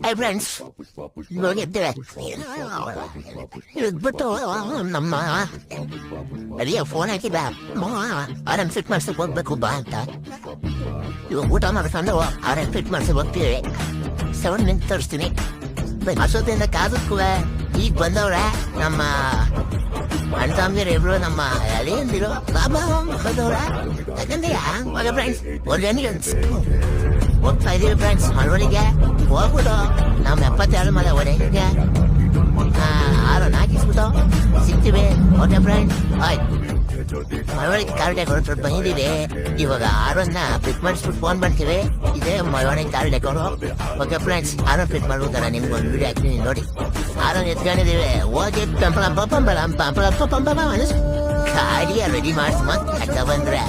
Hi friends, ಇವಾಗ ಎದ್ದೇವೆ ಇದ್ಬಿಟ್ಟು ನಮ್ಮ ಅದೇ ಫೋನ್ ಹಾಕಿದ್ದ ಆರಾಮ್ ಫಿಟ್ ಮಾಡ್ಸಕ್ ಹೋಗ್ಬೇಕು ಬಾ ಅಂತ. ಇವಾಗ ಊಟ ಮಾಡ್ಕೊಂಡು ಆರಾಮ್ ಫಿಟ್ ಮಾಡ್ಸಕ್ ಹೋಗ್ತೀವಿ. 7 ಮಿನಿಟ್ ತೋರಿಸ್ತೀನಿ. ಅಷ್ಟೊತ್ತಿಂದ ಕಾದಕ್ಕೂ ಈಗ ಬಂದವ್ರ ನಮ್ಮ ಅಣ್ಣ ತಮ್ಮದಿರು ಇಬ್ರು ನಮ್ಮ ಅಳಿಯಂದಿರು ಬಾಬಾ ಬಂದವ್ರ. ಯಾಕಂದ್ರೆ ಮಗ ಫ್ರೆಂಡ್ಸ್ ಹೋಗ್ತಾ ಇದೀವಿ ಫ್ರೆಂಡ್ಸ್ ಮಳವಳ್ಳಿಗೆ. ಹೋಗ್ಬಿಟ್ಟು ನಮ್ಮ 72 ಮಲೆ ಒಡೆಗೆ ಆರು ಹಾಕಿಸ್ಬಿಟ್ಟು ಸಿಗ್ತೀವಿ. ಓಕೆ ಫ್ರೆಂಡ್ಸ್, ಆಯ್ತು. ಮಳವಳ್ಳಿಗೆ ಕಾರ್ ಡೆಕೋರೇಟರ್ ಬಂದಿದ್ದೀವಿ. ಇವಾಗ ಆರನ್ನ ಪಿಕ್ ಮಾಡಿಸ್ಬಿಟ್ಟು ಫೋನ್ ಮಾಡ್ತೀವಿ. ಇದೇ ಮಳವಳ್ಳಿಗೆ ಕಾರ್ ಡೆಕೋರು. ಓಕೆ ಫ್ರೆಂಡ್ಸ್, ಆರನ್ ಪಿಕ್ ಮಾಡ್ಬೋದಲ್ಲ, ನಿಮ್ಗೆ ಒಂದು ವಿಡಿಯೋ ಹಾಕ್ತೀನಿ ನೋಡಿ. ಆರನ್ ಎತ್ಕೊಂಡಿದ್ದೀವಿ. ಹೋಗಿ ಗಾಡಿಯ ರೆಡಿ ಮಾಡಿಸ್ ಮತ್ತೆ ಬಂದ್ರೆ